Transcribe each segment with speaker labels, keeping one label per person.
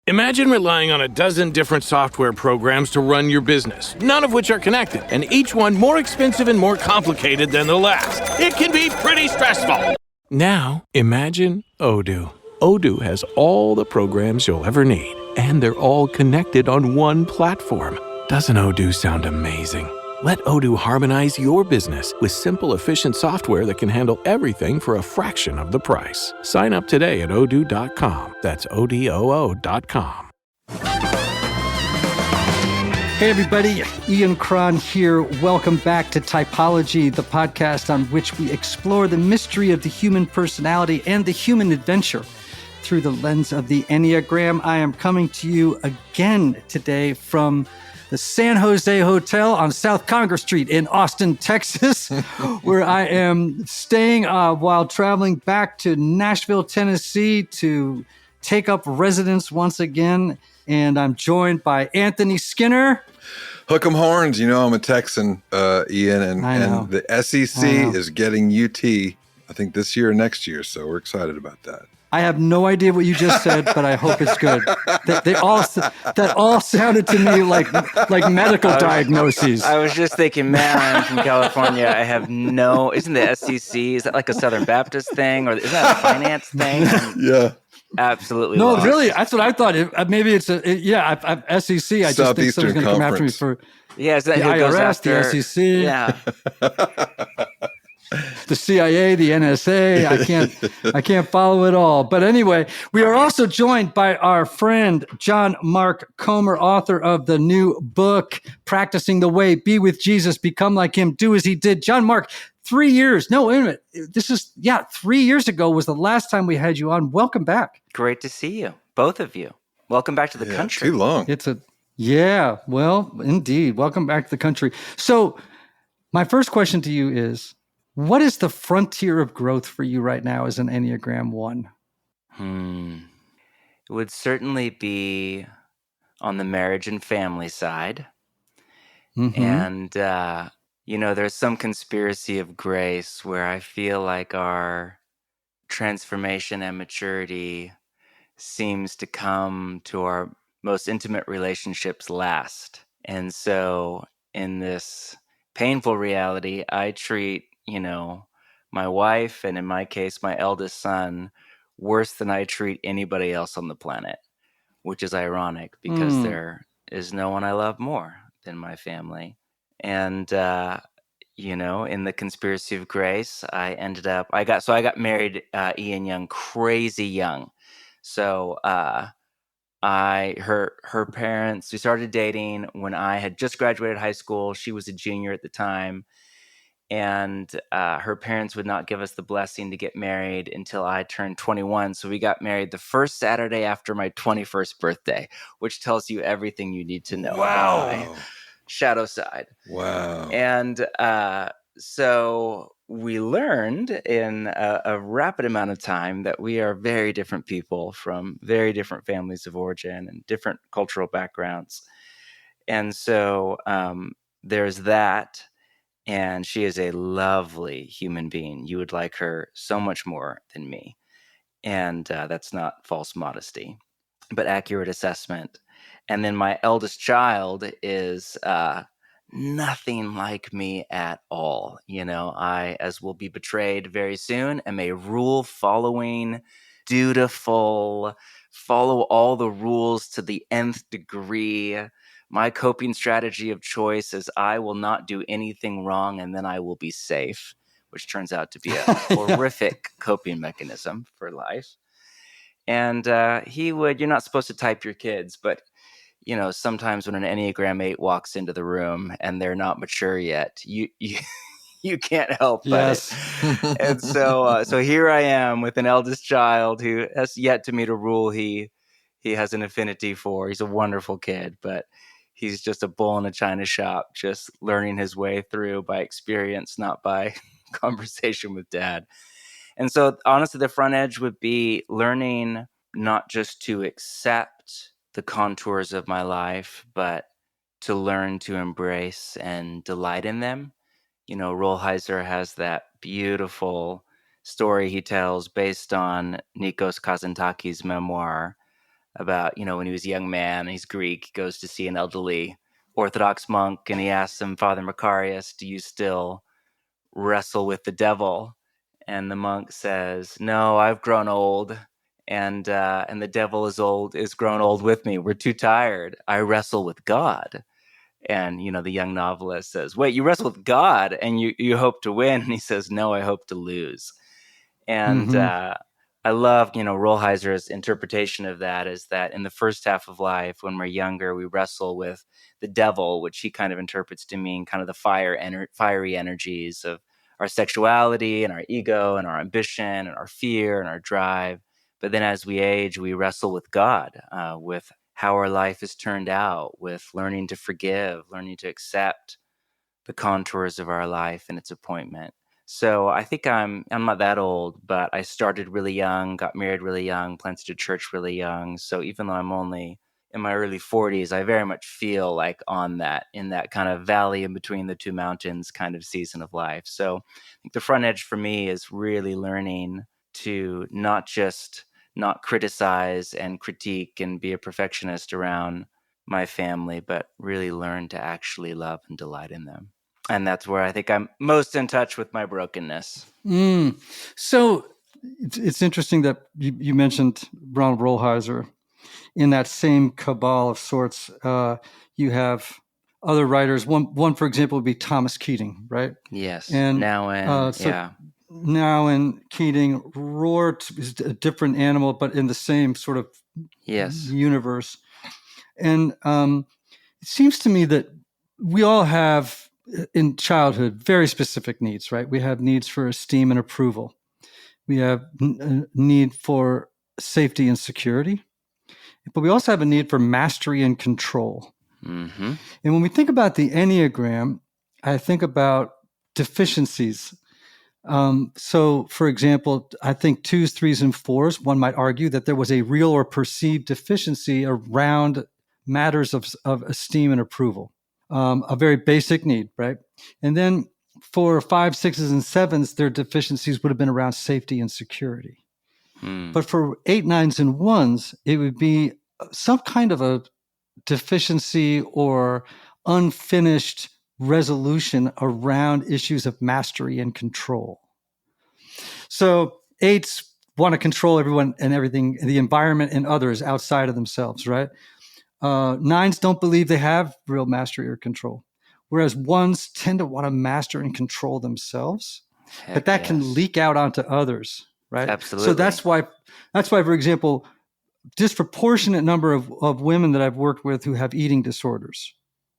Speaker 1: Imagine relying on a dozen different software programs to run your business, none of which are connected, and each one more expensive and more complicated than the last. It can be pretty stressful. Now, imagine Odoo. Odoo has all the programs you'll ever need, and they're all connected on one platform. Doesn't Odoo sound amazing? Let Odoo harmonize your business with simple, efficient software that can handle everything for a fraction of the price. Sign up today at odoo.com. That's odoo.com.
Speaker 2: Hey everybody, Ian Cron here. Welcome back to Typology, the podcast on which we explore the mystery of the human personality and the human adventure through the lens of the Enneagram. I am coming to you again today from the San Jose Hotel on South Congress Street in Austin, Texas, where I am staying while traveling back to Nashville, Tennessee to take up residence once again. And I'm joined by Anthony Skinner.
Speaker 3: Hook 'em horns. You know I'm a Texan, Ian, and the SEC is getting UT, I think this year or next year. So we're excited about that.
Speaker 2: I have no idea what you just said, but I hope it's good. That all sounded to me like medical diagnoses.
Speaker 4: I was just thinking, man, I'm from California. I have isn't the SEC, is that like a Southern Baptist thing? Or is that a finance thing?
Speaker 3: Yeah.
Speaker 4: Absolutely.
Speaker 2: No,
Speaker 4: lost.
Speaker 2: Really, that's what I thought. Maybe it's SEC. I just think someone's going to come after me for
Speaker 4: is that
Speaker 2: the
Speaker 4: who goes
Speaker 2: IRS,
Speaker 4: after,
Speaker 2: the SEC.
Speaker 4: Yeah.
Speaker 2: The CIA, the NSA, I can't follow it all. But anyway, we are also joined by our friend, John Mark Comer, author of the new book, Practicing the Way, Be with Jesus, Become Like Him, Do As He Did. John Mark, 3 years. No, wait a minute. 3 years ago was the last time we had you on. Welcome back.
Speaker 4: Great to see you, both of you. Welcome back to the country.
Speaker 3: Too long.
Speaker 2: Well, indeed. Welcome back to the country. So my first question to you is, what is the frontier of growth for you right now as an Enneagram One?
Speaker 4: It would certainly be on the marriage and family side. Mm-hmm. And, there's some conspiracy of grace where I feel like our transformation and maturity seems to come to our most intimate relationships last. And so in this painful reality, I treat my wife, and in my case, my eldest son, worse than I treat anybody else on the planet, which is ironic because there is no one I love more than my family. And, in the conspiracy of grace, I got married, Ian, young, crazy young. So, her parents, we started dating when I had just graduated high school. She was a junior at the time. And her parents would not give us the blessing to get married until I turned 21. So we got married the first Saturday after my 21st birthday, which tells you everything you need to know about my shadow side.
Speaker 3: Wow.
Speaker 4: And so we learned in a rapid amount of time that we are very different people from very different families of origin and different cultural backgrounds. And so there's that. And she is a lovely human being. You would like her so much more than me. And that's not false modesty, but accurate assessment. And then my eldest child is nothing like me at all. I, as will be betrayed very soon, am a rule-following, dutiful, follow all the rules to the nth degree. My coping strategy of choice is I will not do anything wrong and then I will be safe, which turns out to be a horrific coping mechanism for life. And you're not supposed to type your kids, but sometimes when an Enneagram 8 walks into the room and they're not mature yet, you can't help but it. And so here I am with an eldest child who has yet to meet a rule he has an affinity for. He's a wonderful kid, but he's just a bull in a china shop, just learning his way through by experience, not by conversation with dad. And so honestly, the front edge would be learning not just to accept the contours of my life, but to learn to embrace and delight in them. Rolheiser has that beautiful story he tells based on Nikos Kazantzakis' memoir, about, when he was a young man, he's Greek, he goes to see an elderly Orthodox monk, and he asks him, Father Macarius, do you still wrestle with the devil? And the monk says, no, I've grown old, and the devil is grown old with me. We're too tired. I wrestle with God. And, the young novelist says, wait, you wrestle with God and you hope to win? And he says, no, I hope to lose. And I love, Rollheiser's interpretation of that is that in the first half of life, when we're younger, we wrestle with the devil, which he kind of interprets to mean kind of the fiery energies of our sexuality and our ego and our ambition and our fear and our drive. But then as we age, we wrestle with God, with how our life is turned out, with learning to forgive, learning to accept the contours of our life and its appointment. So I think I'm not that old, but I started really young, got married really young, planted a church really young. So even though I'm only in my early 40s, I very much feel like in that kind of valley in between the two mountains kind of season of life. So I think the front edge for me is really learning to not just not criticize and critique and be a perfectionist around my family, but really learn to actually love and delight in them. And that's where I think I'm most in touch with my brokenness.
Speaker 2: So it's interesting that you mentioned Ronald Rollheiser. In that same cabal of sorts, you have other writers. One, for example, would be Thomas Keating, right?
Speaker 4: Yes.
Speaker 2: And
Speaker 4: yeah.
Speaker 2: Now in Keating, Roar is a different animal, but in the same sort of universe. And it seems to me that we all have, in childhood, very specific needs, right? We have needs for esteem and approval. We have a need for safety and security, but we also have a need for mastery and control.
Speaker 4: Mm-hmm.
Speaker 2: And when we think about the Enneagram, I think about deficiencies. So, for example, I think 2s, 3s, and 4s, one might argue that there was a real or perceived deficiency around matters of esteem and approval, a very basic need, right? And then for 5s, 6s, and 7s, their deficiencies would have been around safety and security. But for 8, 9s, and 1s, it would be some kind of a deficiency or unfinished resolution around issues of mastery and control. So 8s want to control everyone and everything, the environment and others outside of themselves, right? 9s don't believe they have real mastery or control, whereas 1s tend to want to master and control themselves. But that can leak out onto others, right?
Speaker 4: Absolutely.
Speaker 2: So that's why, for example, disproportionate number of women that I've worked with who have eating disorders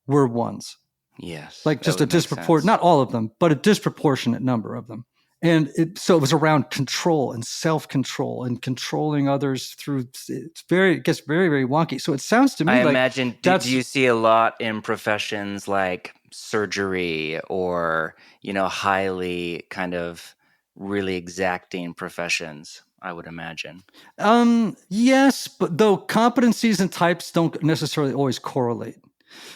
Speaker 2: were 1s.
Speaker 4: Yes.
Speaker 2: Like just a disproportionate, not all of them, but a disproportionate number of them. And so it was around control and self-control and controlling others through, it gets very, very wonky. So it sounds to me
Speaker 4: I
Speaker 2: like
Speaker 4: imagine, do you see a lot in professions like surgery or, highly kind of really exacting professions, I would imagine.
Speaker 2: Yes, but though competencies and types don't necessarily always correlate.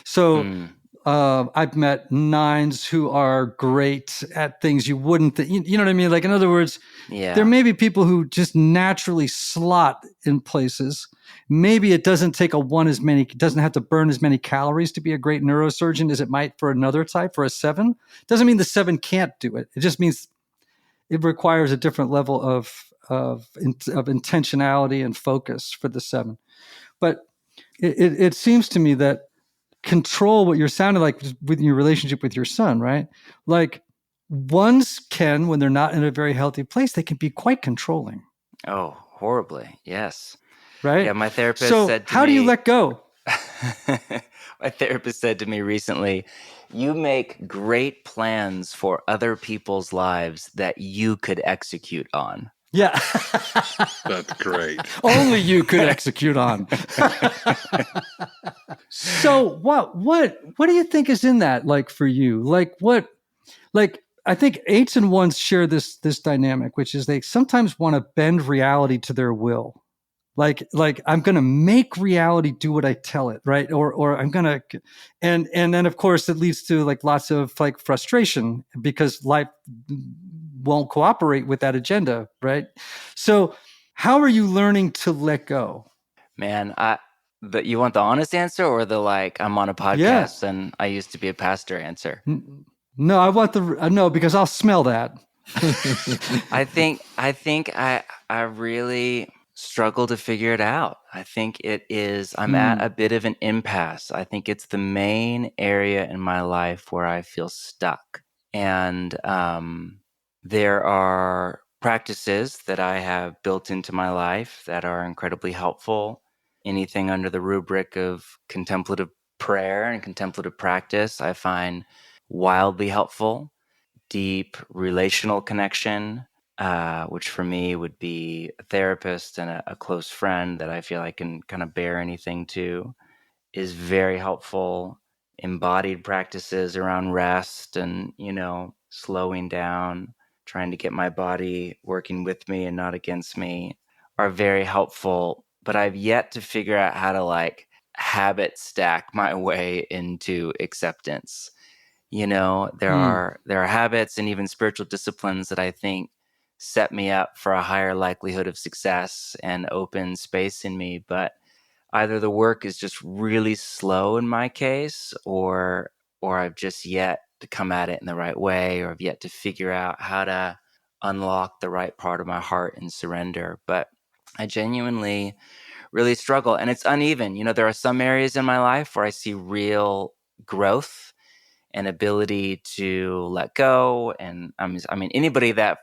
Speaker 2: So I've met 9s who are great at things you wouldn't think. You know what I mean? Like, in other words, there may be people who just naturally slot in places. Maybe it doesn't take doesn't have to burn as many calories to be a great neurosurgeon as it might for another type, for a 7. Doesn't mean the 7 can't do it. It just means it requires a different level of intentionality and focus for the 7. But it seems to me that control, what you're sounding like with your relationship with your son, right? Like 1s can, when they're not in a very healthy place, they can be quite controlling.
Speaker 4: Oh, horribly. Yes.
Speaker 2: Right?
Speaker 4: Yeah, my therapist said to me,
Speaker 2: how do you let go?
Speaker 4: My therapist said to me recently, you make great plans for other people's lives that you could execute on.
Speaker 2: Yeah.
Speaker 3: That's great.
Speaker 2: Only you could execute on. So what do you think is in that, like, for you? I think 8s and 1s share this dynamic, which is they sometimes want to bend reality to their will. Like I'm going to make reality do what I tell it, right? Or I'm going to, and then of course it leads to like lots of like frustration because life won't cooperate with that agenda, right? So how are you learning to let go?
Speaker 4: Man, but you want the honest answer or the like, I'm on a
Speaker 2: Yeah.
Speaker 4: podcast and I used to be a pastor answer?
Speaker 2: No, I want no, because I'll smell that.
Speaker 4: I really struggle to figure it out. I think I'm at a bit of an impasse. I think it's the main area in my life where I feel stuck. And there are practices that I have built into my life that are incredibly helpful. Anything under the rubric of contemplative prayer and contemplative practice, I find wildly helpful. Deep relational connection, which for me would be a therapist and a close friend that I feel I can kind of bear anything to, is very helpful. Embodied practices around rest and, slowing down, trying to get my body working with me and not against me are very helpful. But I've yet to figure out how to habit stack my way into acceptance. There are habits and even spiritual disciplines that I think set me up for a higher likelihood of success and open space in me. But either the work is just really slow in my case, or I've just yet to come at it in the right way, or I've yet to figure out how to unlock the right part of my heart and surrender. But I genuinely really struggle, and it's uneven. There are some areas in my life where I see real growth and ability to let go. And anybody that,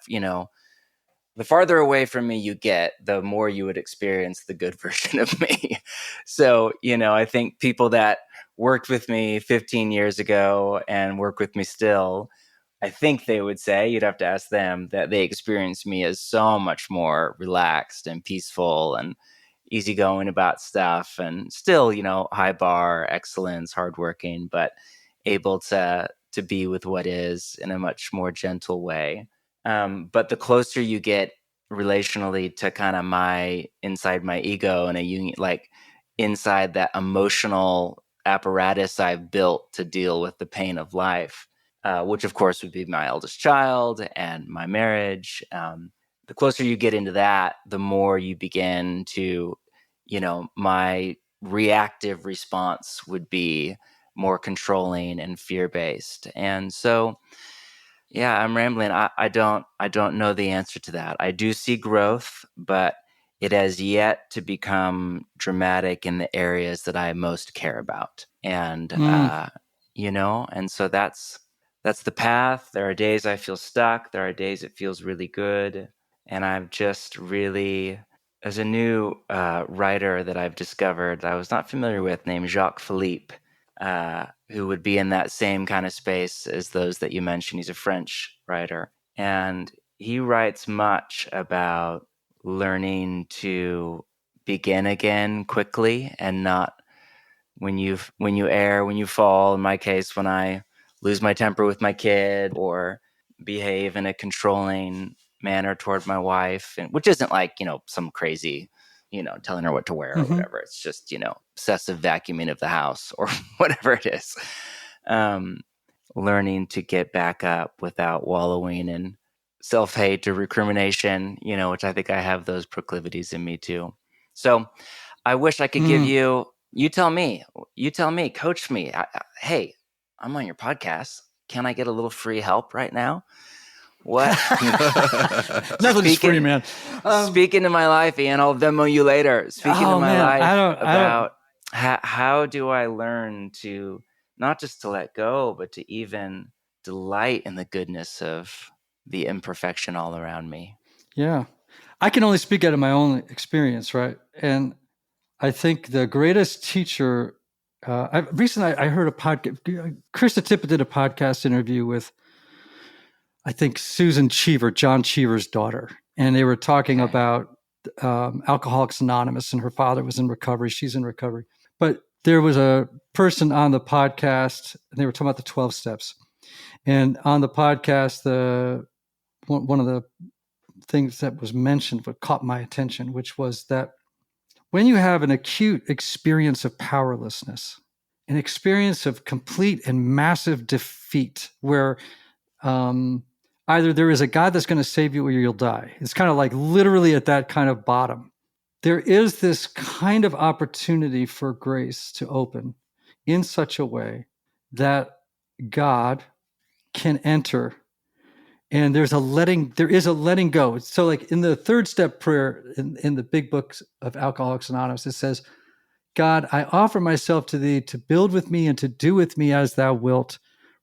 Speaker 4: the farther away from me you get, the more you would experience the good version of me. So, I think people that worked with me 15 years ago and work with me still, I think they would say, you'd have to ask them, that they experience me as so much more relaxed and peaceful and easygoing about stuff, and still, high bar, excellence, hardworking, but able to be with what is in a much more gentle way. But the closer you get relationally to kind of inside my ego and a union, inside that emotional apparatus I've built to deal with the pain of life, which of course would be my eldest child and my marriage. The closer you get into that, the more you begin to, my reactive response would be more controlling and fear-based. And so, yeah, I'm rambling. I don't know the answer to that. I do see growth, but it has yet to become dramatic in the areas that I most care about. And, and so that's the path. There are days I feel stuck. There are days it feels really good. And I've just really, there's a new writer that I've discovered that I was not familiar with, named Jacques Philippe, who would be in that same kind of space as those that you mentioned. He's a French writer. And he writes much about learning to begin again quickly, and not when you fall. In my case, when I lose my temper with my kid or behave in a controlling manner toward my wife, and which isn't some crazy, telling her what to wear or whatever. It's just, obsessive vacuuming of the house or whatever it is. Learning to get back up without wallowing in self-hate or recrimination, which I think I have those proclivities in me too. So I wish I could give you tell me, coach me. Hey, I'm on your podcast. Can I get a little free help right now? What?
Speaker 2: Nothing's free, man.
Speaker 4: Speak into my life, Ian. I'll Venmo you later. Speak into my life about how do I learn to not just to let go, but to even delight in the goodness of the imperfection all around me.
Speaker 2: Yeah. I can only speak out of my own experience, right? And I think the greatest teacher, recently I heard a podcast, Krista Tippett did a podcast interview with, I think, Susan Cheever, John Cheever's daughter. And they were talking about Alcoholics Anonymous, and her father was in recovery. She's in recovery. But there was a person on the podcast, and they were talking about the 12 steps. And on the podcast, one of the things that was mentioned, what caught my attention, which was that when you have an acute experience of powerlessness, an experience of complete and massive defeat, where either there is a God that's going to save you or you'll die. It's kind of like literally at that kind of bottom. there is this kind of opportunity for grace to open in such a way that God can enter, and there is a letting go. So like in the third step prayer in the big books of Alcoholics Anonymous, it says, God, I offer myself to thee to build with me and to do with me as thou wilt.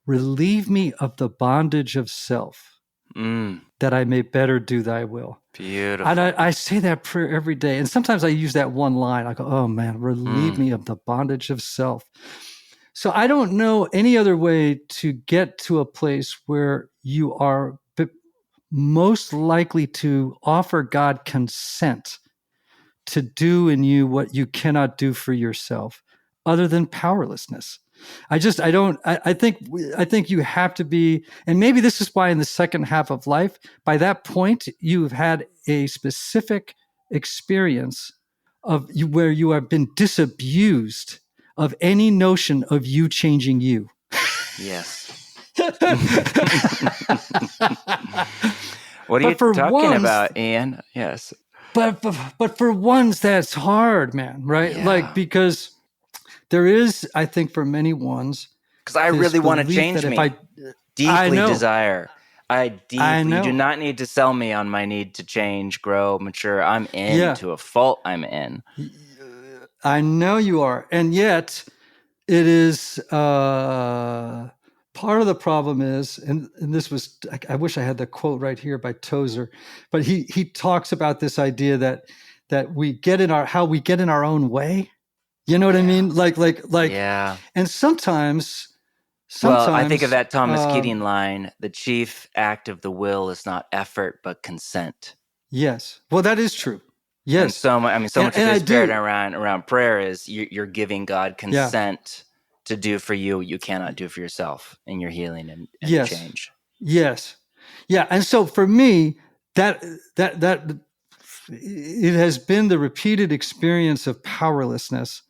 Speaker 2: Relieve me of the bondage of self, that I may better do thy will.
Speaker 4: Beautiful.
Speaker 2: And I say that prayer every day. And sometimes I use that one line. I go, oh man, relieve me of the bondage of self. So I don't know any other way to get to a place where you are most likely to offer God consent to do in you what you cannot do for yourself, other than powerlessness. I think you have to be, and maybe this is why in the second half of life, by that point, you've had a specific experience of you where you have been disabused of any notion of you changing you.
Speaker 4: Yes. What are you talking about, Ian? Yes.
Speaker 2: But for ones, that's hard, man, right?
Speaker 4: Yeah.
Speaker 2: Like, because there is, I think for many ones,
Speaker 4: because I really want to change me. Deeply desire. I do not need to sell me on my need to change, grow, mature. I'm in to a fault. I'm in.
Speaker 2: I know you are. And yet it is, part of the problem is, and this was, I wish I had the quote right here by Tozer, but he talks about this idea that we get in how we get in our own way. You know what I mean? Like,
Speaker 4: yeah.
Speaker 2: And sometimes,
Speaker 4: well, I think of that Thomas Keating line, the chief act of the will is not effort, but consent.
Speaker 2: Yes. Well, that is true. Yes.
Speaker 4: And so much of the spirit around prayer is you're giving God consent to do for you what you cannot do for yourself in your healing and change.
Speaker 2: Yes. Yeah. And so for me, that it has been the repeated experience of powerlessness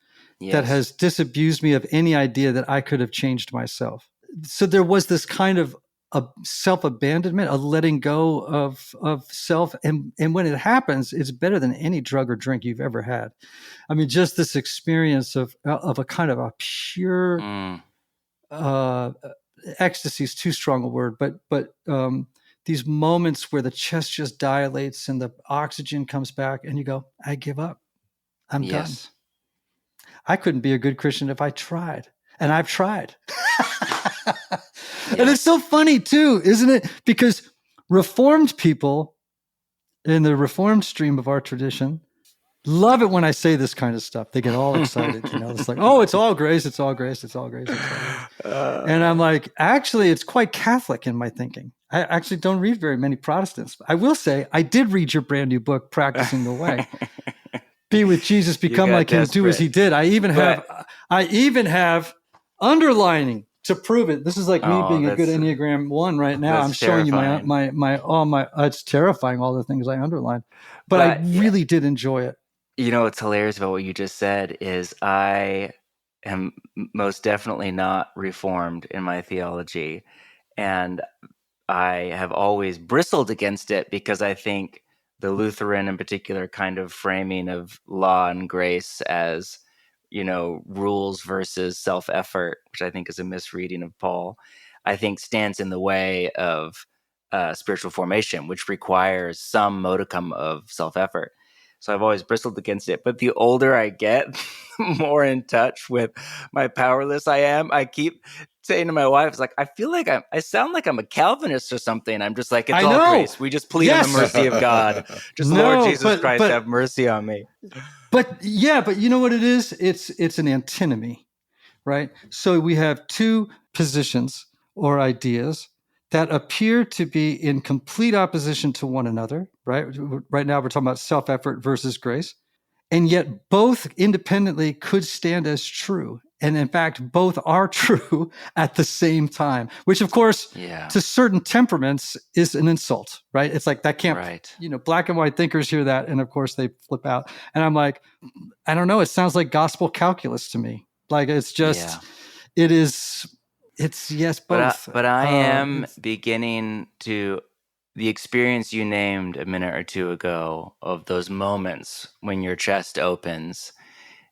Speaker 2: that has disabused me of any idea that I could have changed myself. So there was this kind of a self-abandonment, a letting go of self. And when it happens, it's better than any drug or drink you've ever had. I mean, just this experience of a kind of a pure ecstasy is too strong a word, but these moments where the chest just dilates and the oxygen comes back and you go, I give up. I'm done. I couldn't be a good Christian if I tried. And I've tried. And it's so funny too, isn't it? Because Reformed people in the Reformed stream of our tradition love it when I say this kind of stuff. They get all excited. It's like, oh, it's all grace. It's all grace. It's all grace. It's all grace. And I'm like, actually, it's quite Catholic in my thinking. I actually don't read very many Protestants. I will say I did read your brand new book, Practicing the Way. Be with Jesus, become like him, do as he did. I even have underlining to prove it. This is like me being a good Enneagram One right now. I'm showing terrifying. You my it's terrifying, all the things I underlined. But I really did enjoy it.
Speaker 4: You know what's hilarious about what you just said is I am most definitely not reformed in my theology. And I have always bristled against it because I think the Lutheran in particular kind of framing of law and grace as, rules versus self-effort, which I think is a misreading of Paul, I think stands in the way of spiritual formation, which requires some modicum of self-effort. So I've always bristled against it. But the older I get, the more in touch with my powerless I am. I keep saying to my wife, it's like, I feel like I sound like I'm a Calvinist or something. I'm just like, it's all grace. We just plead on the mercy of God. Just Lord Jesus Christ, have mercy on me.
Speaker 2: But you know what it is? It's an antinomy, right? So we have two positions or ideas that appear to be in complete opposition to one another, right? Right now we're talking about self-effort versus grace. And yet both independently could stand as true. And in fact, both are true at the same time, which of course, to certain temperaments is an insult, right? It's like that can't, black and white thinkers hear that. And of course they flip out. And I'm like, I don't know. It sounds like gospel calculus to me. Like it's just, it's yes, both.
Speaker 4: But I am beginning to, the experience you named a minute or two ago of those moments when your chest opens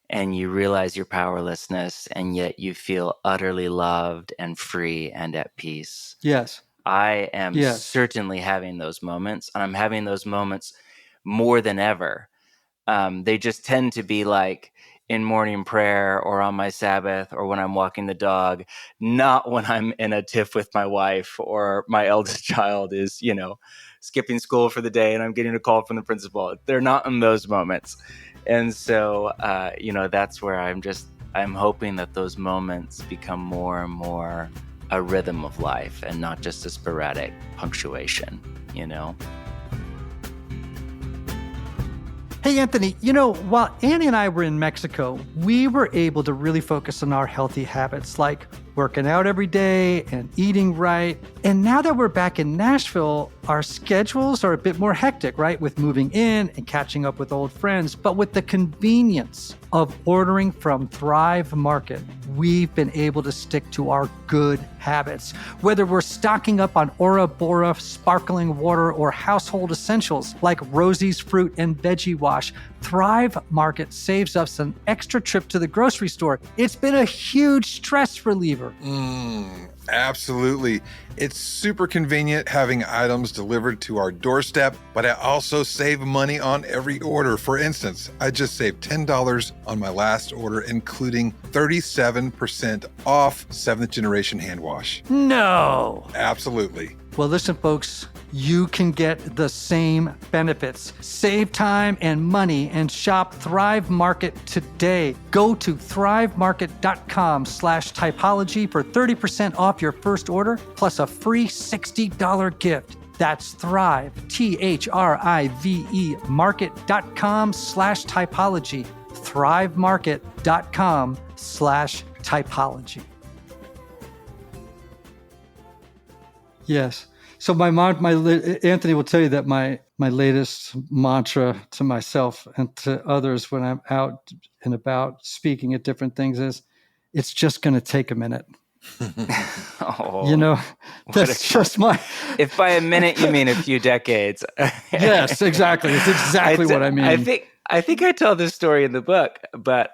Speaker 4: and you realize your powerlessness, and yet you feel utterly loved and free and at peace.
Speaker 2: Yes.
Speaker 4: I am
Speaker 2: Yes.
Speaker 4: certainly having those moments, and I'm having those moments more than ever. They just tend to be like in morning prayer or on my Sabbath or when I'm walking the dog, not when I'm in a tiff with my wife or my eldest child is, skipping school for the day and I'm getting a call from the principal. They're not in those moments. And so, that's where I'm hoping that those moments become more and more a rhythm of life and not just a sporadic punctuation,
Speaker 2: Hey, Anthony, while Annie and I were in Mexico, we were able to really focus on our healthy habits like working out every day and eating right. And now that we're back in Nashville, our schedules are a bit more hectic, right? With moving in and catching up with old friends. But with the convenience of ordering from Thrive Market, we've been able to stick to our good habits. Whether we're stocking up on Ora Bora sparkling water or household essentials like Rosie's fruit and veggie wash, Thrive Market saves us an extra trip to the grocery store. It's been a huge stress reliever.
Speaker 3: Absolutely. It's super convenient having items delivered to our doorstep, but I also save money on every order. For instance, I just saved $10 on my last order, including 37% off 7th generation hand wash.
Speaker 2: No.
Speaker 3: Absolutely.
Speaker 2: Well, listen, folks, you can get the same benefits. Save time and money and shop Thrive Market today. Go to thrivemarket.com/typology for 30% off your first order plus a free $60 gift. That's Thrive, THRIVE market.com/typology. thrivemarket.com/typology. Yes. So Anthony will tell you that my latest mantra to myself and to others when I'm out and about speaking at different things is, it's just going to take a minute. That's just my...
Speaker 4: If by a minute you mean a few decades.
Speaker 2: Yes, exactly. It's exactly what I mean.
Speaker 4: I think I tell this story in the book, but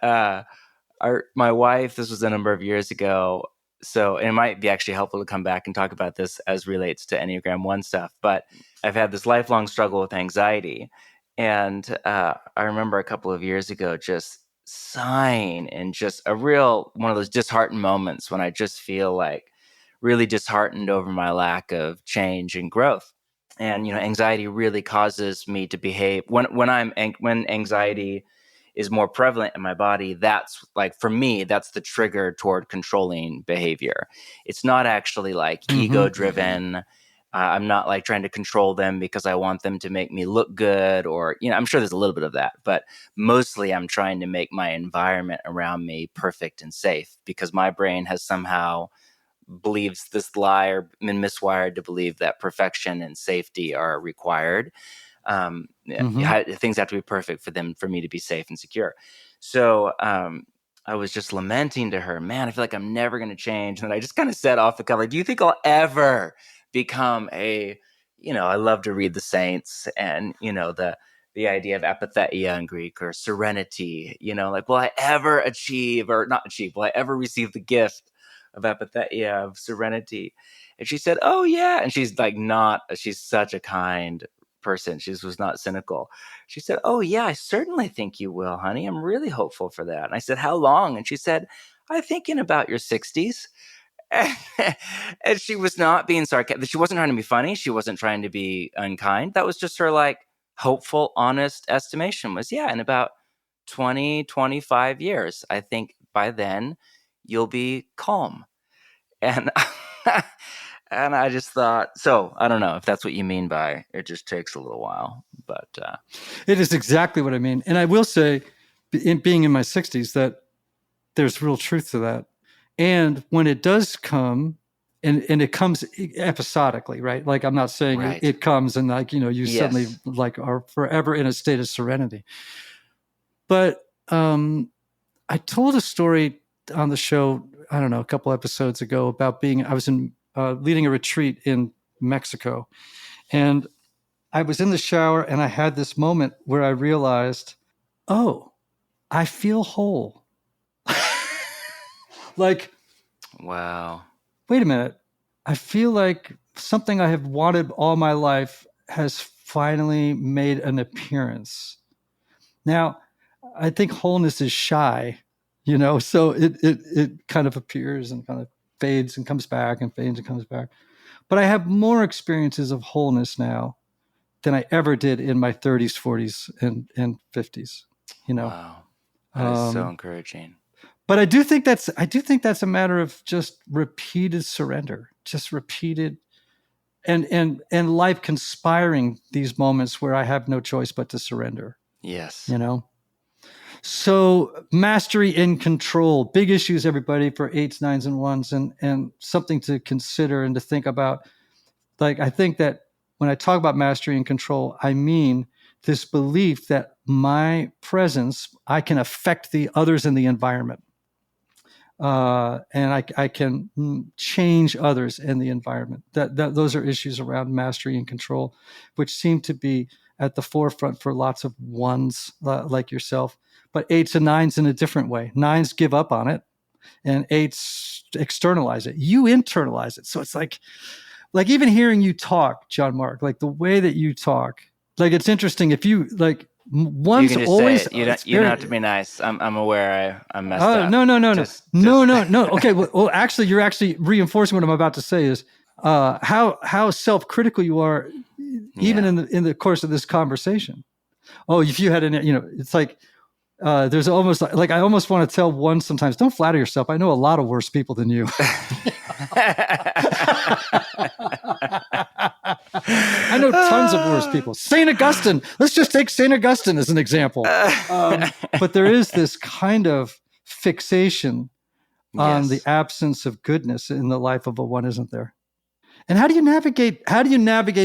Speaker 4: my wife, this was a number of years ago, so it might be actually helpful to come back and talk about this as relates to Enneagram One stuff. But I've had this lifelong struggle with anxiety. And I remember a couple of years ago just sighing and just one of those disheartened moments when I just feel like really disheartened over my lack of change and growth. And, anxiety really causes me to behave when anxiety is more prevalent in my body. That's like, for me, that's the trigger toward controlling behavior. It's not actually like ego driven. I'm not like trying to control them because I want them to make me look good or, I'm sure there's a little bit of that, but mostly I'm trying to make my environment around me perfect and safe because my brain has somehow believes this lie or been miswired to believe that perfection and safety are required. Things have to be perfect for me to be safe and secure. So I was just lamenting to her, man, I feel like I'm never going to change. And I just kind of said off the cuff, like, do you think I'll ever become I love to read the saints and, the idea of apatheia in Greek or serenity, will I ever will I ever receive the gift of apatheia, of serenity? And she said, oh yeah. And she's like, she's such a kind person. She was not cynical. She said, oh yeah, I certainly think you will, honey. I'm really hopeful for that. And I said, how long? And she said, I think in about your 60s. And she was not being sarcastic. She wasn't trying to be funny. She wasn't trying to be unkind. That was just her like hopeful, honest estimation was, yeah, in about 20, 25 years, I think by then you'll be calm. And and I just thought, so I don't know if that's what you mean by it just takes a little while, but
Speaker 2: it is exactly what I mean. And I will say, being in my 60s, that there's real truth to that. And when it does come, and it comes episodically, right? Like, I'm not saying it comes and like, you suddenly like are forever in a state of serenity. But I told a story on the show, I don't know, a couple episodes ago about I was leading a retreat in Mexico. And I was in the shower and I had this moment where I realized, oh, I feel whole. Like,
Speaker 4: Wow.
Speaker 2: wait a minute. I feel like something I have wanted all my life has finally made an appearance. Now, I think wholeness is shy, so it kind of appears and kind of fades and comes back and fades and comes back. But I have more experiences of wholeness now than I ever did in my 30s, 40s, and 50s.
Speaker 4: Wow. That is so encouraging.
Speaker 2: But I do think that's a matter of just repeated surrender, just repeated and life conspiring these moments where I have no choice but to surrender.
Speaker 4: Yes.
Speaker 2: So mastery and control, big issues, everybody, for 8s, 9s, and 1s, and something to consider and to think about. Like, I think that when I talk about mastery and control, I mean this belief that my presence, I can affect the others in the environment. And I can change others in the environment. That those are issues around mastery and control, which seem to be at the forefront for lots of 1s like yourself, but 8s and 9s in a different way. 9s give up on it, and 8s externalize it. You internalize it. So it's like even hearing you talk, John Mark, like the way that you talk, like it's interesting. If you like,
Speaker 4: You
Speaker 2: one's
Speaker 4: can just
Speaker 2: always
Speaker 4: say it. You don't have to be nice. I'm aware I messed
Speaker 2: Oh,
Speaker 4: up.
Speaker 2: no. Okay, well, actually, you're actually reinforcing what I'm about to say is how self-critical you are, even in the course of this conversation. Oh, if you had it's like there's almost like I almost want to tell one sometimes, don't flatter yourself. I know a lot of worse people than you. I know tons of worse people. St. Augustine. Let's just take St. Augustine as an example. But there is this kind of fixation on the absence of goodness in the life of a 1, isn't there? And how do you navigate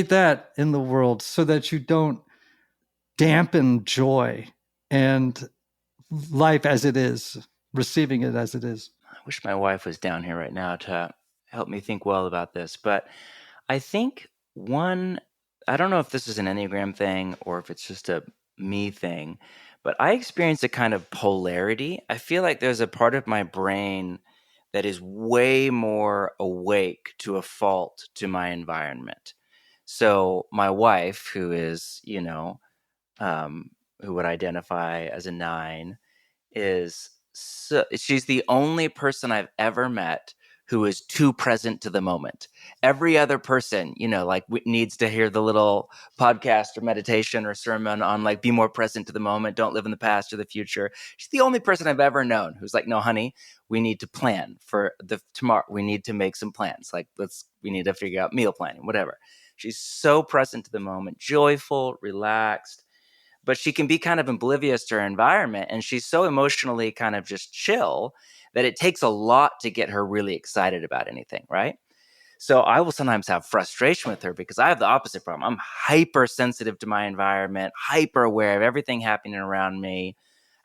Speaker 2: that in the world so that you don't dampen joy and life as it is, receiving it as it is?
Speaker 4: I wish my wife was down here right now to help me think well about this. But I think I don't know if this is an Enneagram thing or if it's just a me thing, but I experience a kind of polarity. I feel like there's a part of my brain that is way more awake to a fault to my environment. So my wife, who is, who would identify as a 9, she's the only person I've ever met who is too present to the moment. Every other person, needs to hear the little podcast or meditation or sermon on like, be more present to the moment, don't live in the past or the future. She's the only person I've ever known who's like, no, honey, we need to plan for the tomorrow. We need to make some plans. Like, we need to figure out meal planning, whatever. She's so present to the moment, joyful, relaxed, but she can be kind of oblivious to her environment. And she's so emotionally kind of just chill that it takes a lot to get her really excited about anything, right? So I will sometimes have frustration with her because I have the opposite problem. I'm hypersensitive to my environment, hyper aware of everything happening around me.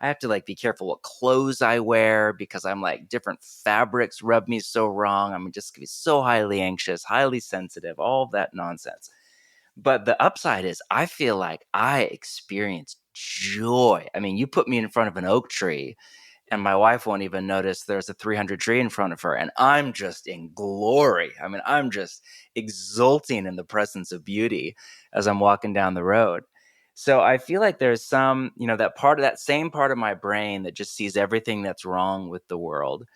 Speaker 4: I have to like be careful what clothes I wear because I'm like, different fabrics rub me so wrong. I'm just gonna be so highly anxious, highly sensitive, all of that nonsense. But the upside is I feel like I experience joy. I mean, you put me in front of an oak tree and my wife won't even notice there's a 300 tree in front of her. And I'm just in glory. I mean, I'm just exulting in the presence of beauty as I'm walking down the road. So I feel like there's some, that same part of my brain that just sees everything that's wrong with the world.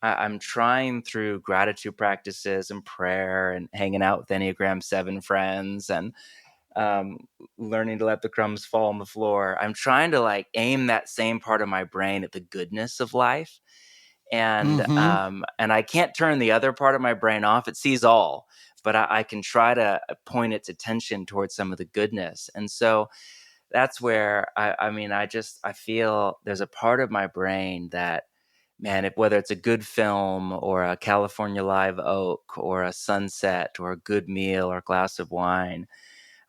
Speaker 4: I'm trying through gratitude practices and prayer and hanging out with Enneagram 7 friends and learning to let the crumbs fall on the floor. I'm trying to like aim that same part of my brain at the goodness of life. And and I can't turn the other part of my brain off. It sees all, but I can try to point its attention towards some of the goodness. And so that's where I feel there's a part of my brain that, man, whether it's a good film or a California live oak or a sunset or a good meal or a glass of wine,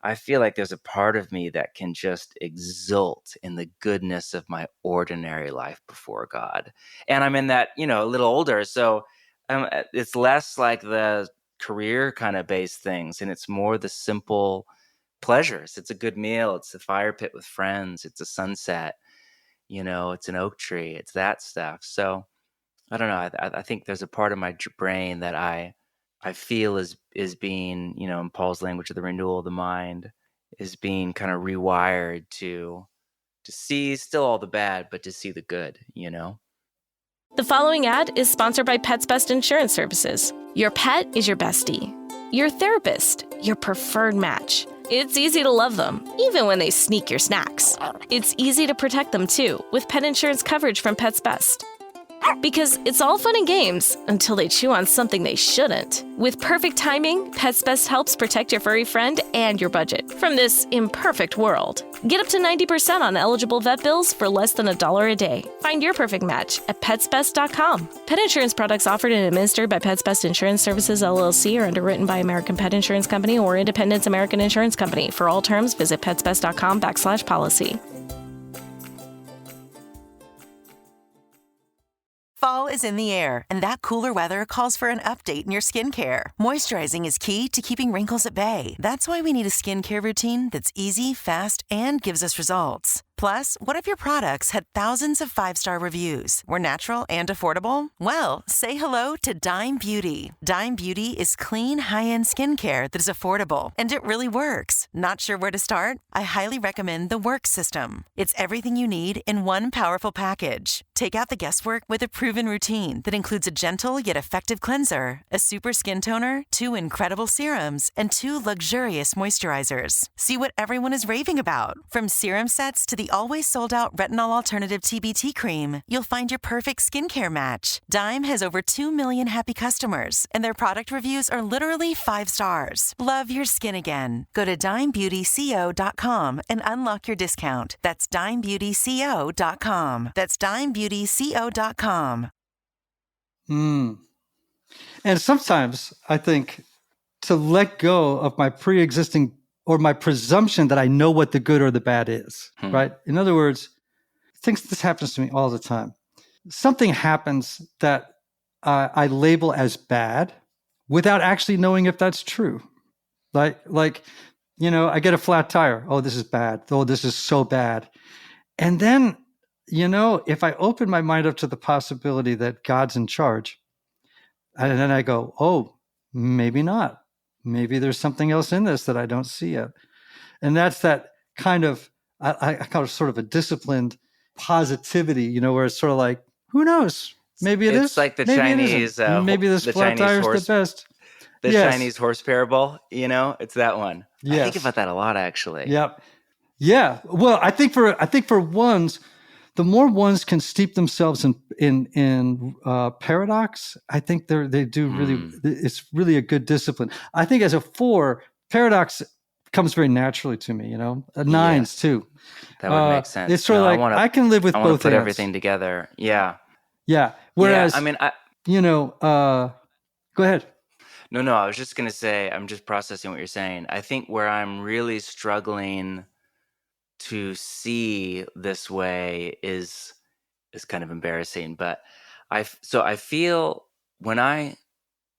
Speaker 4: I feel like there's a part of me that can just exult in the goodness of my ordinary life before God. And I'm in that, a little older. So it's less like the career kind of based things. And it's more the simple pleasures. It's a good meal. It's a fire pit with friends. It's a sunset. It's an oak tree. It's that stuff. So I don't know. I think there's a part of my brain that I feel is being, in Paul's language of the renewal of the mind, is being kind of rewired to see still all the bad, but to see the good.
Speaker 5: The following ad is sponsored by Pets Best Insurance Services. Your pet is your bestie, your therapist, your preferred match. It's easy to love them, even when they sneak your snacks. It's easy to protect them, too, with pet insurance coverage from Pets Best. Because it's all fun and games until they chew on something they shouldn't. With perfect timing, Pets Best helps protect your furry friend and your budget from this imperfect world. Get up to 90% on eligible vet bills for less than $1 a day. Find your perfect match at PetsBest.com. Pet insurance products offered and administered by Pets Best Insurance Services, LLC, are underwritten by American Pet Insurance Company or Independence American Insurance Company. For all terms, visit PetsBest.com/policy.
Speaker 6: Fall is in the air, and that cooler weather calls for an update in your skincare. Moisturizing is key to keeping wrinkles at bay. That's why we need a skincare routine that's easy, fast, and gives us results. Plus, what if your products had thousands of 5-star reviews, were natural and affordable? Well, say hello to Dime Beauty. Dime Beauty is clean, high-end skincare that is affordable, and it really works. Not sure where to start? I highly recommend the Work System. It's everything you need in one powerful package. Take out the guesswork with a proven routine that includes a gentle yet effective cleanser, a super skin toner, 2 incredible serums, and 2 luxurious moisturizers. See what everyone is raving about. From serum sets to the always sold-out retinol alternative TBT cream, you'll find your perfect skincare match. Dime has over 2 million happy customers, and their product reviews are literally 5 stars. Love your skin again. Go to dimebeautyco.com and unlock your discount. That's dimebeautyco.com. That's dimebeautyco.com.
Speaker 2: And sometimes I think to let go of my pre-existing or my presumption that I know what the good or the bad is, right? In other words, this happens to me all the time. Something happens that I label as bad without actually knowing if that's true. Like, I get a flat tire. Oh, this is bad. Oh, this is so bad. And then, if I open my mind up to the possibility that God's in charge, and then I go, oh, maybe not. Maybe there's something else in this that I don't see yet. And that's that kind of, I call it sort of a disciplined positivity, where it's sort of like, who knows? Maybe it is.
Speaker 4: It's like the
Speaker 2: maybe
Speaker 4: Chinese,
Speaker 2: maybe this flat tire is the best.
Speaker 4: The Chinese horse parable, it's that one.
Speaker 2: Yes.
Speaker 4: I think about that a lot, actually.
Speaker 2: Yep. Yeah. Well, I think for ones, the more ones can steep themselves in paradox, I think they do really. It's really a good discipline. I think as a 4, paradox comes very naturally to me. 9s too.
Speaker 4: That would make sense.
Speaker 2: It's sort of I can live with both.
Speaker 4: Put everything together. Yeah.
Speaker 2: Yeah. Whereas,
Speaker 4: go
Speaker 2: ahead.
Speaker 4: No. I was just gonna say, I'm just processing what you're saying. I think where I'm really struggling to see this way is kind of embarrassing, but I feel when I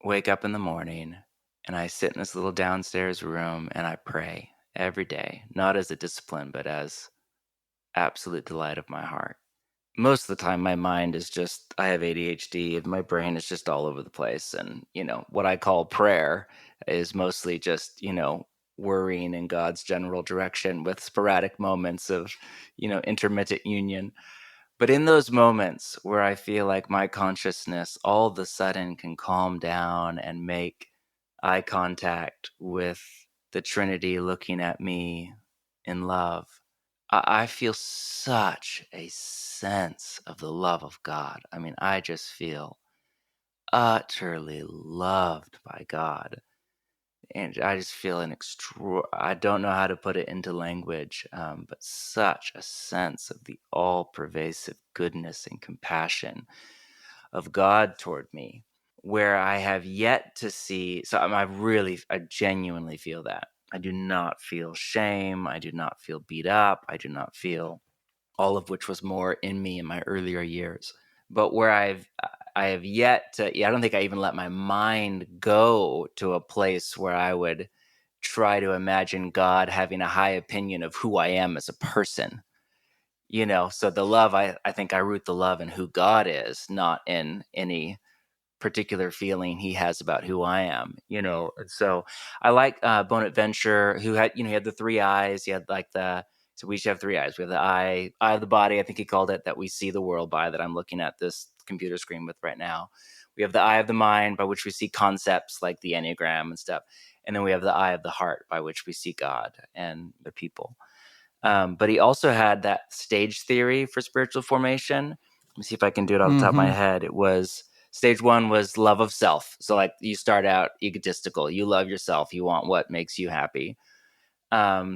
Speaker 4: wake up in the morning and I sit in this little downstairs room and I pray every day, not as a discipline, but as absolute delight of my heart. Most of the time, my mind is just, I have ADHD and my brain is just all over the place. And, what I call prayer is mostly just, worrying in God's general direction with sporadic moments of, intermittent union. But in those moments where I feel like my consciousness all of a sudden can calm down and make eye contact with the Trinity looking at me in love, I feel such a sense of the love of God. I mean, I just feel utterly loved by God. And I just feel I don't know how to put it into language, but such a sense of the all-pervasive goodness and compassion of God toward me, where I have yet to see. So I genuinely feel that. I do not feel shame. I do not feel beat up. I do not feel all of which was more in me in my earlier years. But where I have yet to, I don't think I even let my mind go to a place where I would try to imagine God having a high opinion of who I am as a person. So the love, I think I root the love in who God is, not in any particular feeling he has about who I am, And so I like Bonaventure, who had, he had the three eyes. He had so we should have three eyes. We have the eye of the body, I think he called it, that we see the world by, that I'm looking at this computer screen with right now. We have the eye of the mind, by which we see concepts like the Enneagram and stuff. And then we have the eye of the heart, by which we see God and the people. But he also had that stage theory for spiritual formation. Let me see if I can do it off the top of my head. It was stage 1 was love of self. So like you start out egotistical. You love yourself. You want what makes you happy.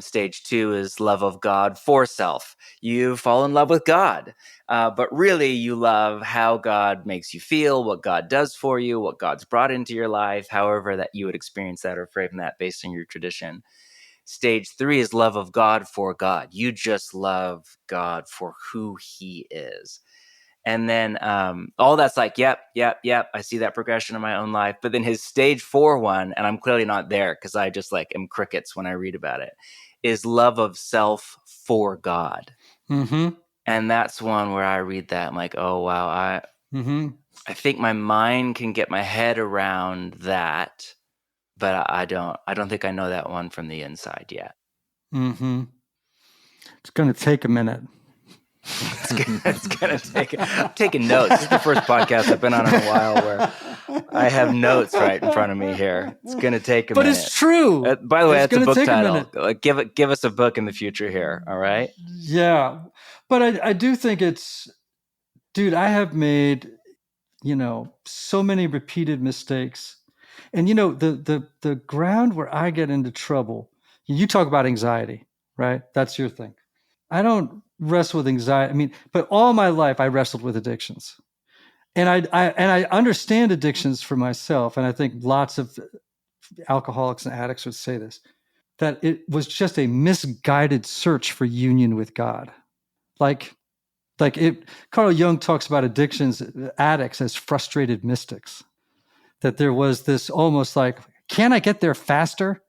Speaker 4: Stage 2 is love of God for self. You fall in love with God, but really you love how God makes you feel, what God does for you, what God's brought into your life, however that you would experience that or frame that based on your tradition. Stage 3 is love of God for God. You just love God for who he is. And then all that's like, yep. I see that progression in my own life. But then his stage 4 one, and I'm clearly not there because I just am crickets when I read about it, is love of self for God. And that's one where I read that. I'm like, oh, wow. I think my mind can get my head around that, but I don't think I know that one from the inside yet.
Speaker 2: It's going to take a minute.
Speaker 4: It's gonna take. I'm taking notes. This is the first podcast I've been on in a while where I have notes right in front of me here. It's gonna take a minute.
Speaker 2: But it's true.
Speaker 4: By the way,
Speaker 2: it's
Speaker 4: that's a book
Speaker 2: title.
Speaker 4: Give us a book in the future here. All right.
Speaker 2: Yeah, but I do think it's, dude. I have made, so many repeated mistakes, and the ground where I get into trouble. You talk about anxiety, right? That's your thing. I don't wrestle with anxiety. But all my life I wrestled with addictions, and I understand addictions for myself. And I think lots of alcoholics and addicts would say this, that it was just a misguided search for union with God. Carl Jung talks about addicts as frustrated mystics, that there was this almost like, can I get there faster?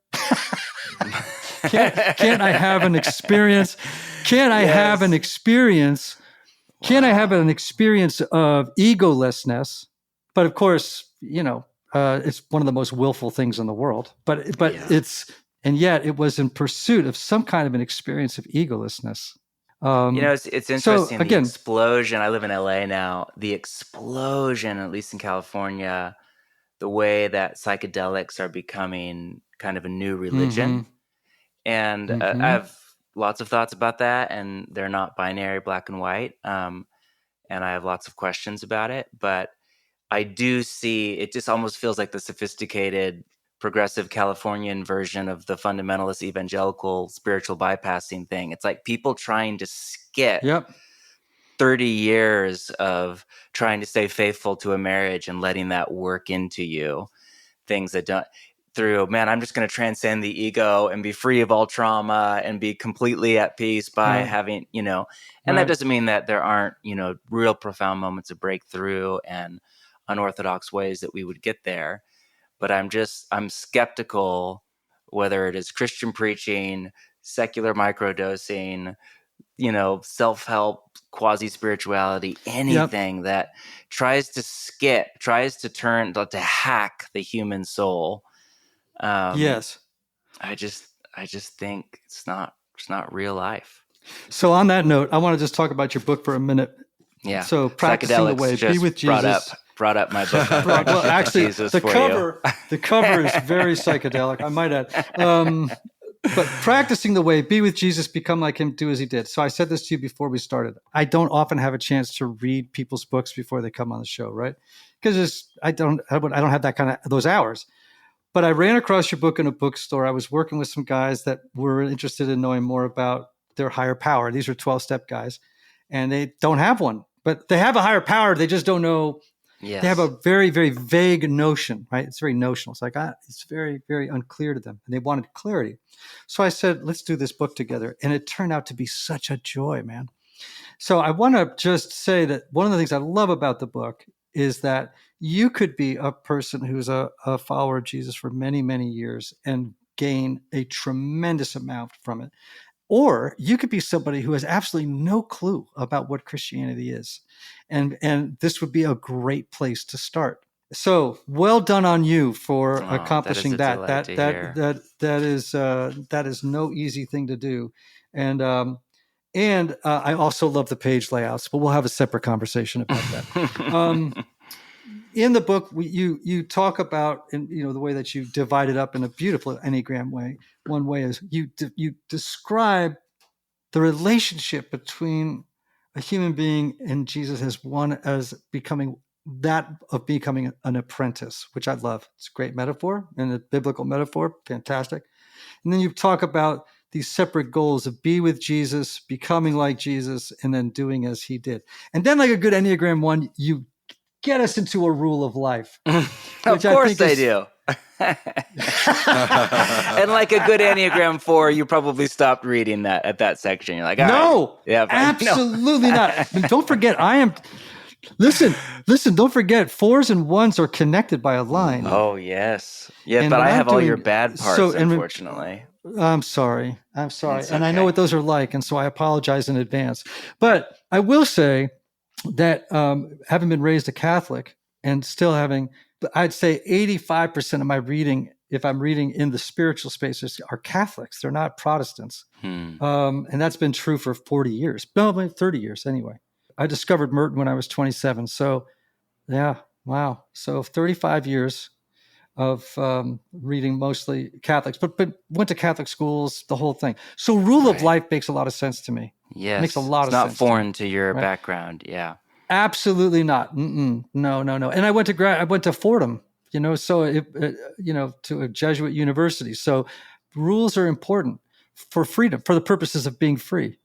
Speaker 2: Can't I have an experience? Can I have an experience? Can I have an experience of egolessness? But of course, it's one of the most willful things in the world. But and yet it was in pursuit of some kind of an experience of egolessness.
Speaker 4: It's interesting. So, again, the explosion. I live in LA now. The explosion, at least in California, the way that psychedelics are becoming kind of a new religion. And I have lots of thoughts about that, and they're not binary, black and white. And I have lots of questions about it, but I do see, it just almost feels like the sophisticated, progressive Californian version of the fundamentalist evangelical spiritual bypassing thing. It's like people trying to skip 30 years of trying to stay faithful to a marriage and letting that work into you. Things that don't, I'm just going to transcend the ego and be free of all trauma and be completely at peace by having, and that doesn't mean that there aren't, real profound moments of breakthrough and unorthodox ways that we would get there. But I'm skeptical whether it is Christian preaching, secular microdosing, self-help, quasi-spirituality, anything that tries to hack the human soul.
Speaker 2: Yes.
Speaker 4: I just think it's not real life.
Speaker 2: So on that note, I want to just talk about your book for a minute.
Speaker 4: Yeah.
Speaker 2: So practicing the way, be with Jesus.
Speaker 4: Brought up my book.
Speaker 2: Well, actually, the cover is very psychedelic, I might add. But practicing the way, be with Jesus, become like him, do as he did. So I said this to you before we started. I don't often have a chance to read people's books before they come on the show, right? Because I don't have that kind of those hours. But I ran across your book in a bookstore. I was working with some guys that were interested in knowing more about their higher power. These are 12-step guys, and they don't have one, but they have a higher power. They just don't know. Yes. They have a very, very vague notion, right? It's very notional. It's like, it's very, very unclear to them, and they wanted clarity. So I said, let's do this book together. And it turned out to be such a joy, man. So I want to just say that one of the things I love about the book is that you could be a person who's a follower of Jesus for many, many years and gain a tremendous amount from it. Or you could be somebody who has absolutely no clue about what Christianity is. And this would be a great place to start. So well done on you for accomplishing that. That is no easy thing to do. And I also love the page layouts, but we'll have a separate conversation about that. In the book, you talk about, the way that you divide it up in a beautiful Enneagram way. One way is you describe the relationship between a human being and Jesus as becoming an apprentice, which I love. It's a great metaphor and a biblical metaphor. Fantastic. And then you talk about these separate goals of be with Jesus, becoming like Jesus, and then doing as he did. And then, like a good Enneagram One, you get us into a rule of life.
Speaker 4: Of course I do. And like a good Enneagram 4, you probably stopped reading that at that section. You're like,
Speaker 2: no,
Speaker 4: yeah,
Speaker 2: absolutely not. Don't forget, listen, don't forget, 4s and 1s are connected by a line.
Speaker 4: Oh, yes. Yeah, but I have all your bad parts, unfortunately.
Speaker 2: I'm sorry.
Speaker 4: It's
Speaker 2: And
Speaker 4: okay.
Speaker 2: I know what those are like, and so I apologize in advance. But I will say that having been raised a Catholic and still having, I'd say 85% of my reading, if I'm reading in the spiritual spaces, are Catholics. They're not Protestants. And that's been true for 40 years, no, 30 years anyway. I discovered Merton when I was 27. So yeah, wow. So 35 years of reading mostly Catholics, but went to Catholic schools, the whole thing. So rule of life makes a lot of sense to me.
Speaker 4: Yes.
Speaker 2: Makes a lot of sense.
Speaker 4: It's not foreign to your background. Yeah.
Speaker 2: Absolutely not. No. And I went to Fordham, so to a Jesuit university. So rules are important for freedom, for the purposes of being free.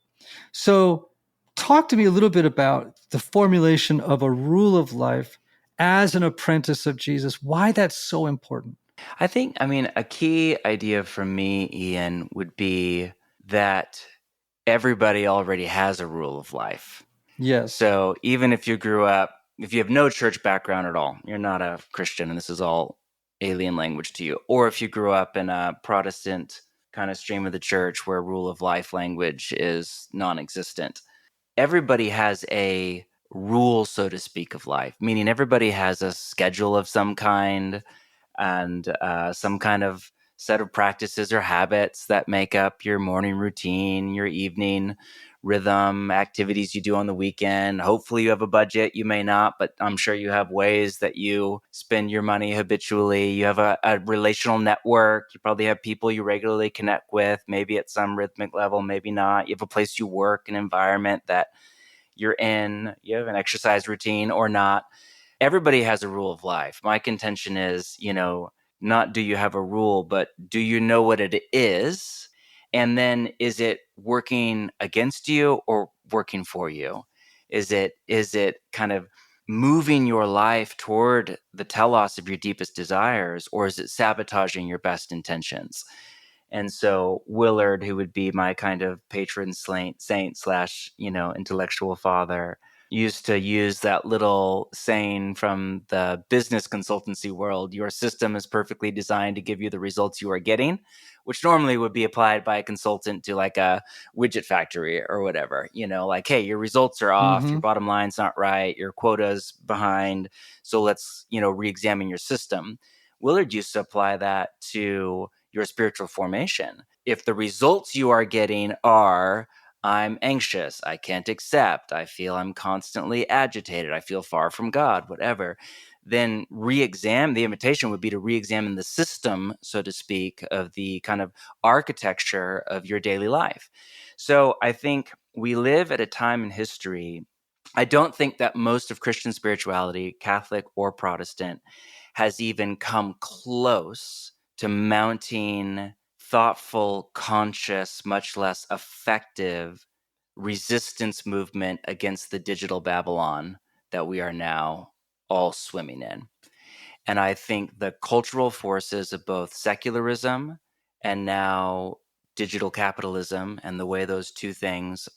Speaker 2: So talk to me a little bit about the formulation of a rule of life as an apprentice of Jesus, why that's so important.
Speaker 4: I think, a key idea for me, Ian, would be that everybody already has a rule of life.
Speaker 2: Yes.
Speaker 4: So even if you grew up, if you have no church background at all, you're not a Christian and this is all alien language to you, or if you grew up in a Protestant kind of stream of the church where rule of life language is non-existent, everybody has a rule, so to speak, of life, meaning everybody has a schedule of some kind and some kind of set of practices or habits that make up your morning routine, your evening rhythm, activities you do on the weekend. Hopefully you have a budget. You may not, but I'm sure you have ways that you spend your money habitually. You have a relational network. You probably have people you regularly connect with, maybe at some rhythmic level, maybe not. You have a place you work, an environment that you're in. You have an exercise routine or not. Everybody has a rule of life. My contention is, not do you have a rule, but do you know what it is? And then is it working against you or working for you? Is it kind of moving your life toward the telos of your deepest desires, or is it sabotaging your best intentions? And so Willard, who would be my kind of patron saint / intellectual father, used to use that little saying from the business consultancy world: your system is perfectly designed to give you the results you are getting, which normally would be applied by a consultant to like a widget factory or whatever, like, hey, your results are off, your bottom line's not right, your quota's behind, so let's, re-examine your system. Willard used to apply that to your spiritual formation. If the results you are getting are, I'm anxious, I can't accept, I feel I'm constantly agitated, I feel far from God, whatever, then the invitation would be to re-examine the system, so to speak, of the kind of architecture of your daily life. So I think we live at a time in history, I don't think that most of Christian spirituality, Catholic or Protestant, has even come close to mounting thoughtful, conscious, much less effective resistance movement against the digital Babylon that we are now all swimming in. And I think the cultural forces of both secularism and now digital capitalism and the way those two things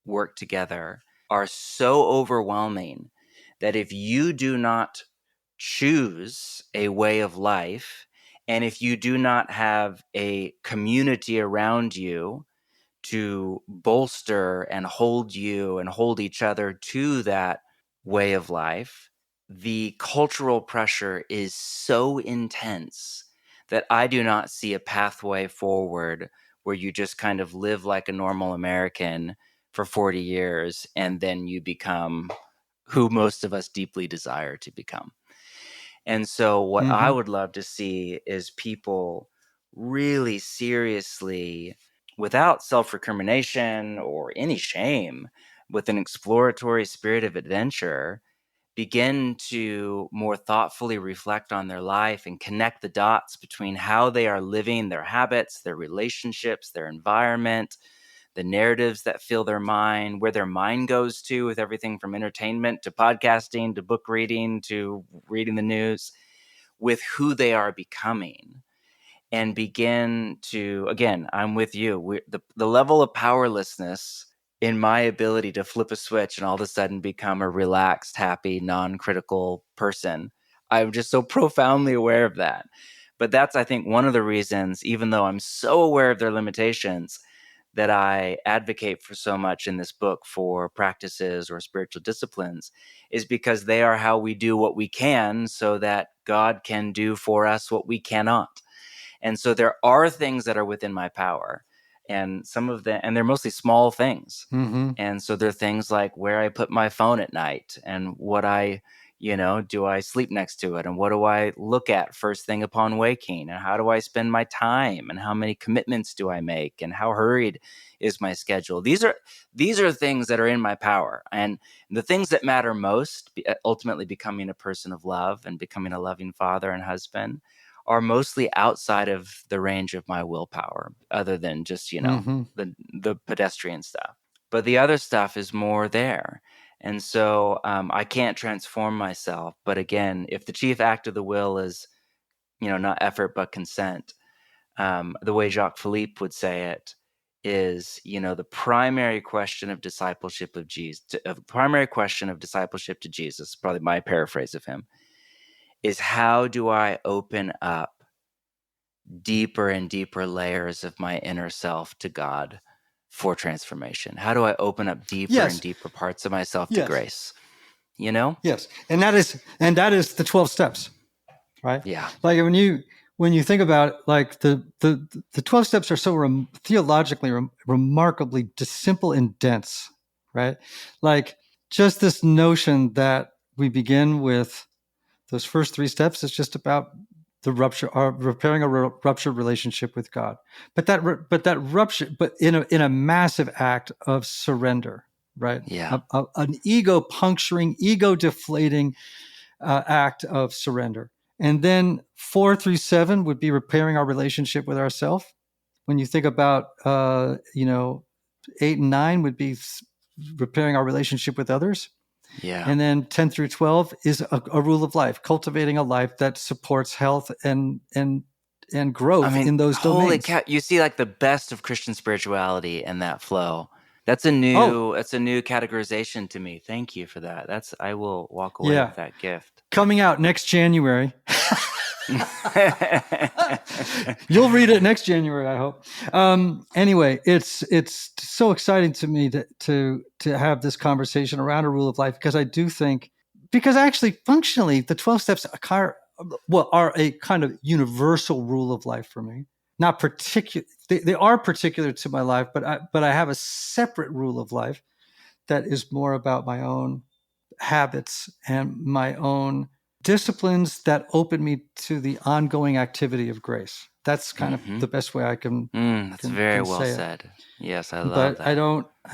Speaker 4: work together are so overwhelming that if you do not choose a way of life, and if you do not have a community around you to bolster and hold you and hold each other to that way of life, the cultural pressure is so intense that I do not see a pathway forward where you just kind of live like a normal American for 40 years and then you become who most of us deeply desire to become. And so what I would love to see is people really seriously, without self-recrimination or any shame, with an exploratory spirit of adventure, begin to more thoughtfully reflect on their life and connect the dots between how they are living their habits, their relationships, their environment, the narratives that fill their mind, where their mind goes to with everything from entertainment to podcasting to book reading to reading the news, with who they are becoming, and begin to, again, I'm with you. The level of powerlessness in my ability to flip a switch and all of a sudden become a relaxed, happy, non-critical person, I'm just so profoundly aware of that. But that's, I think, one of the reasons, even though I'm so aware of their limitations, that I advocate for so much in this book for practices or spiritual disciplines, is because they are how we do what we can so that God can do for us what we cannot. And so there are things that are within my power, and some of them, and they're mostly small things. And so there are things like where I put my phone at night and what do I sleep next to it? And what do I look at first thing upon waking? And how do I spend my time? And how many commitments do I make? And how hurried is my schedule? These are things that are in my power. And the things that matter most, ultimately becoming a person of love and becoming a loving father and husband, are mostly outside of the range of my willpower, other than just, the pedestrian stuff. But the other stuff is more there. And so I can't transform myself. But again, if the chief act of the will is, not effort, but consent, the way Jacques Philippe would say it is, the primary question of discipleship of Jesus, primary question of discipleship to Jesus, probably my paraphrase of him, is how do I open up deeper and deeper layers of my inner self to God for transformation? How do I open up deeper and deeper parts of myself to grace?
Speaker 2: Yes. And that is the 12 steps, right?
Speaker 4: Yeah.
Speaker 2: Like when you think about it, like the 12 steps are so theologically remarkably simple and dense, right? Like just this notion that we begin with those first 3 steps is just about the repairing a ruptured relationship with God. But that rupture, but in a massive act of surrender, right?
Speaker 4: Yeah.
Speaker 2: An ego puncturing, ego deflating act of surrender. And then 4 through 7 would be repairing our relationship with ourselves. When you think about, 8 and 9 would be repairing our relationship with others.
Speaker 4: Yeah.
Speaker 2: And then 10 through 12 is a rule of life, cultivating a life that supports health and growth in those domains.
Speaker 4: Holy cow, you see like the best of Christian spirituality in that flow. That's a new categorization to me. Thank you for that. I will walk away with that gift.
Speaker 2: Coming out next January. You'll read it next January, I hope. Anyway, it's so exciting to me to have this conversation around a rule of life, because I do think, because actually functionally the 12 steps are a kind of universal rule of life for me. Not particular, they are particular to my life, but I have a separate rule of life that is more about my own habits and my own disciplines that open me to the ongoing activity of grace. That's kind of the best way I can.
Speaker 4: That's very well said. Yes, I love that.
Speaker 2: But I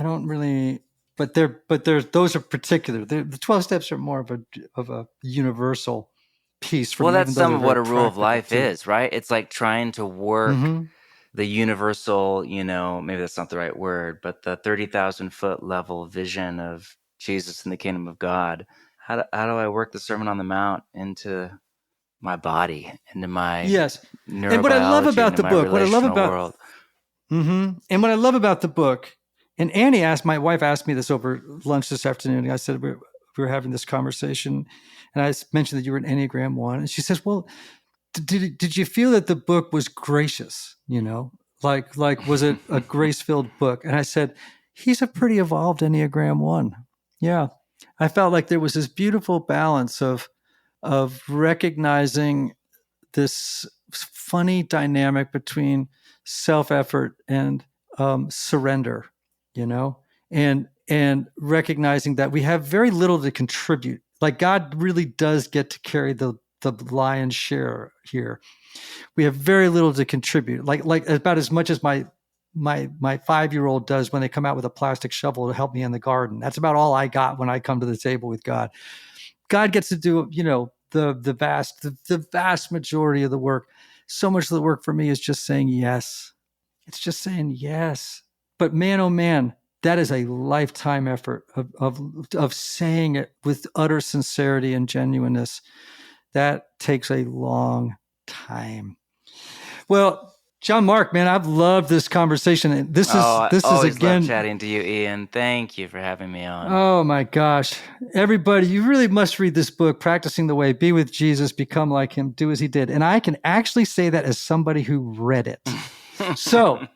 Speaker 2: don't really. But those are particular. The 12 steps are more of a universal piece.
Speaker 4: Well, that's some of what a rule of life is, right? It's like trying to work the universal, maybe that's not the right word, but the 30,000-foot level vision of Jesus in the kingdom of God. How do I work the Sermon on the Mount into my body, into my neurobiology,
Speaker 2: and what I love about the book,
Speaker 4: world.
Speaker 2: And what I love about the book, and my wife asked me this over lunch this afternoon. I said, we were having this conversation, and I mentioned that you were an Enneagram One, and she says, "Well, did you feel that the book was gracious? Like was it a grace-filled book?" And I said, "He's a pretty evolved Enneagram One. Yeah, I felt like there was this beautiful balance of recognizing this funny dynamic between self-effort and surrender, and recognizing that we have very little to contribute. Like God really does get to carry the lion's share here. We have very little to contribute, like about as much as my 5-year-old does when they come out with a plastic shovel to help me in the garden. That's about all I got when I come to the table with God. God gets to do, the vast majority of the work. So much of the work for me is just saying yes. It's just saying yes. But man, oh man, that is a lifetime effort of saying it with utter sincerity and genuineness. That takes a long time. Well, John Mark, man, I've loved this conversation. This is
Speaker 4: always
Speaker 2: again
Speaker 4: love chatting to you, Ian. Thank you for having me on.
Speaker 2: Oh my gosh. Everybody, you really must read this book, Practicing the Way, Be with Jesus, Become Like Him, Do as He Did. And I can actually say that as somebody who read it. So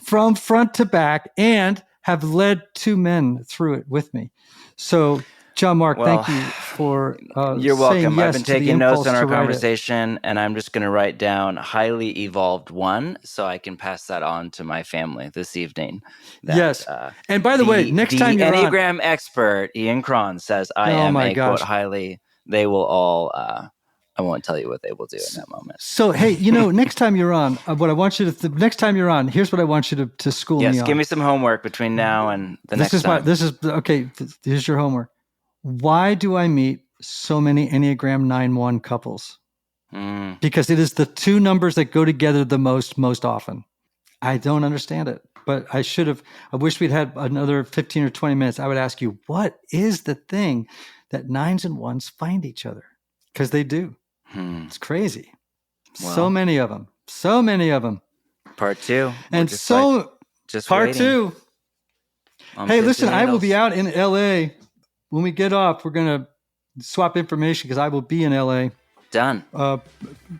Speaker 2: from front to back, and have led 2 men through it with me. So John Mark, thank you for
Speaker 4: you're welcome.
Speaker 2: Yes,
Speaker 4: I've been taking notes on our conversation, and I'm just going to write down highly evolved one so I can pass that on to my family this evening.
Speaker 2: Yes. And by the way, next time you're
Speaker 4: Enneagram expert, Ian Cron, says I am a quote highly, they will all, I won't tell you what they will do in that moment.
Speaker 2: So, hey, next time you're on, what I want you to, next time you're on, here's what I want you to school me on.
Speaker 4: Yes, give me some homework between now and the next time.
Speaker 2: Okay, here's your homework. Why do I meet so many Enneagram 9-1 couples? Because it is the 2 numbers that go together the most often. I don't understand it, but I wish we'd had another 15 or 20 minutes. I would ask you, what is the thing that 9s and 1s find each other? Because they do. It's crazy. Well, so many of them.
Speaker 4: Part 2.
Speaker 2: And part 2. Hey, listen, I will be out in LA. When we get off, we're going to swap information because I will be in LA.
Speaker 4: Done.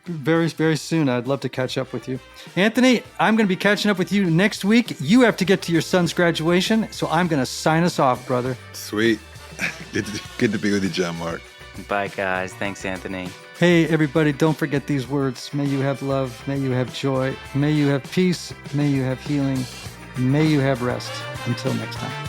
Speaker 2: Very, very soon. I'd love to catch up with you. Anthony, I'm going to be catching up with you next week. You have to get to your son's graduation, so I'm going to sign us off, brother.
Speaker 3: Sweet. Good to be with you, John Mark.
Speaker 4: Bye, guys. Thanks, Anthony.
Speaker 2: Hey, everybody, don't forget these words. May you have love. May you have joy. May you have peace. May you have healing. May you have rest. Until next time.